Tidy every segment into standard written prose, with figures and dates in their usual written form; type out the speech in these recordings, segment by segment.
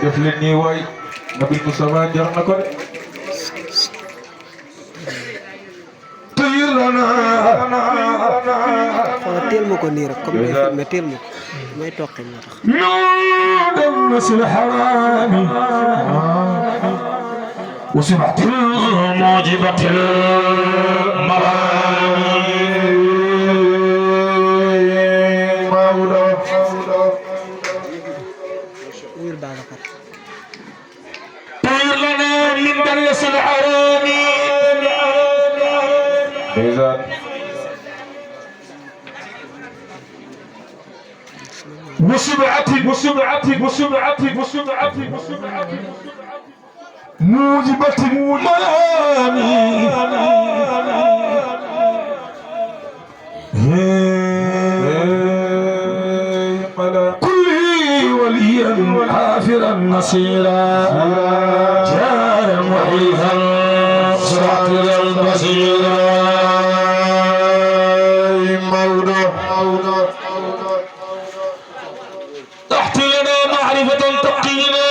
def leen nii waay Nabi Mustafa jar na ko de tayir lana teel ma ko nii rek comme mais teel ma ko may toqi moo tax dem masil harami وسمعت الموجبة المرامي مولى وير بابكر طير لنا من دلس الحرامي إذا وسمعتي موجبة المرامي كلي وليا حافرا نصيرا جارا وحيدا صراطا بصيرا مولى تحت لنا معرفة تقينا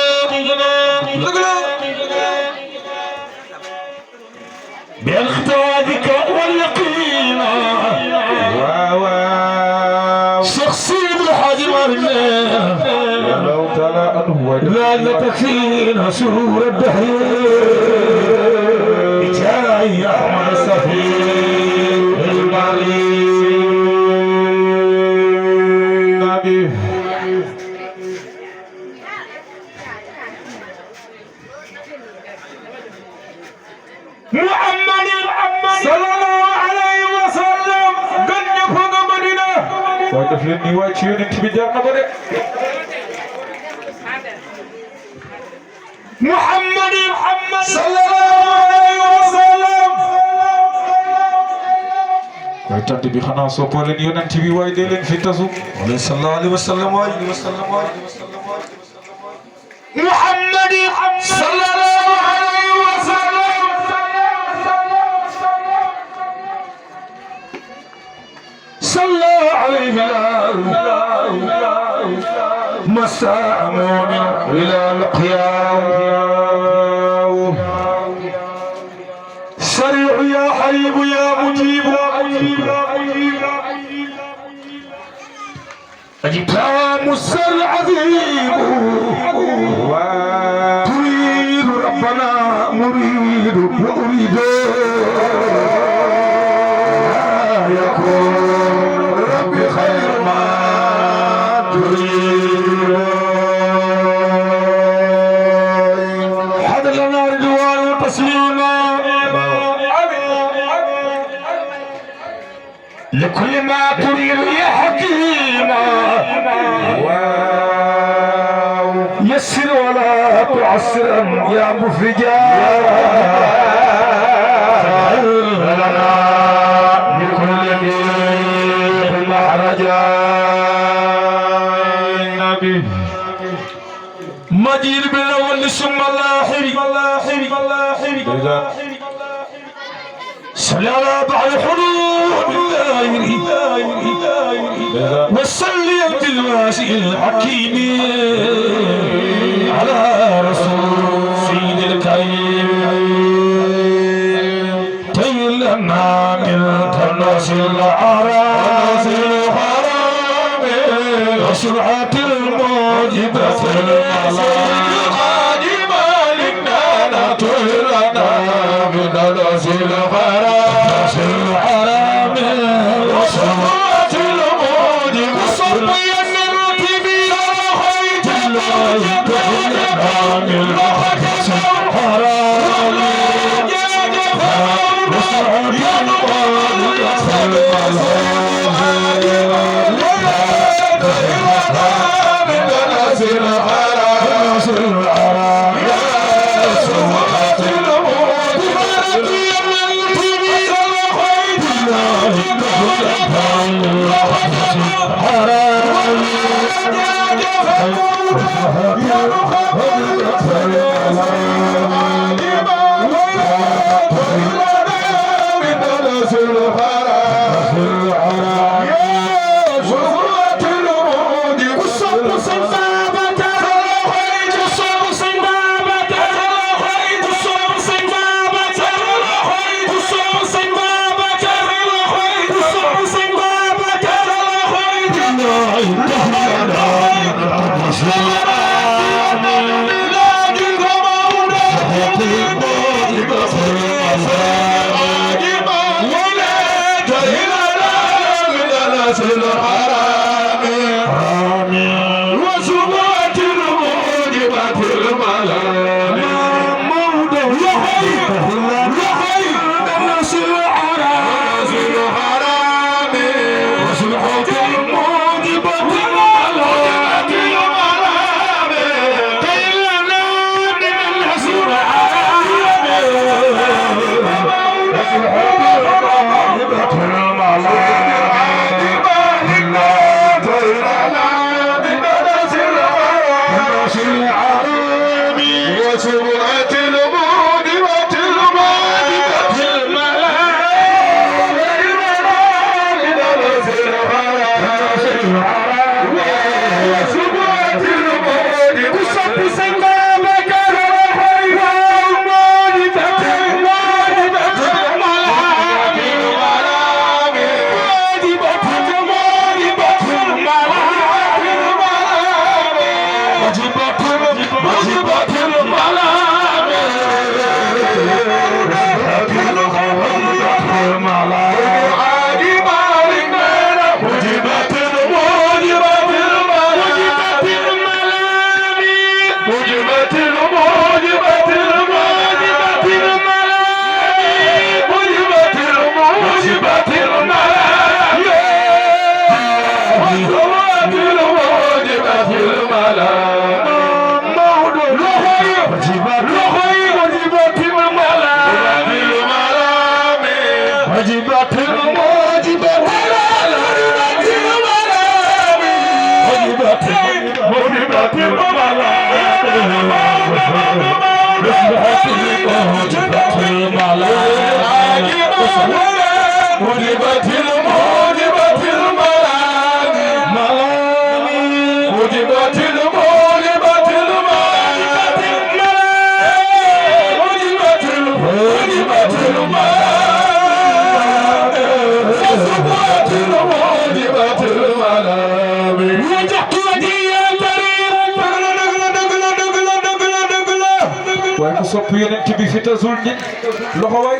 باختيارك واليقين شخصي بالحاج مرنا لو تلا لا تكفينا سرور الدهر جاي احمد السفير النبي محمد صلى الله عليه وسلم قد يفوق مدينة وتفلني واجهين انت بجارنا بدك محمد صلى الله عليه وسلم ويتعطي بخنا صوبولين يونان تبي وايدين في تزوك صلى الله عليه وسلم محمد صلى الله عليه وسلم صلى عليه مساء مؤمن إلى القيام سريع يا حبيب يا مجيب أجب مسر العظيم تريد ربنا مريد وأريد لكل ما تريد يا حكيما يسر ولا تعسر يا مفرجا لنا لكل ذي محرجا النبي مجيد بالاول ثم الاخر صلى على بعض الحدود وصلي بالواسع الحكيم على رسول سيد الكريم تيلنا من تناس العراس الحرام وسرعة الموجبة القادمة لنا لا تهلنا من تناس الحرام وسرعة الموجبة صبيا الرتبي خيط الله تهلنا من تناس الحرام وسرعة sopp yonent bi fi tasul ñi loxo way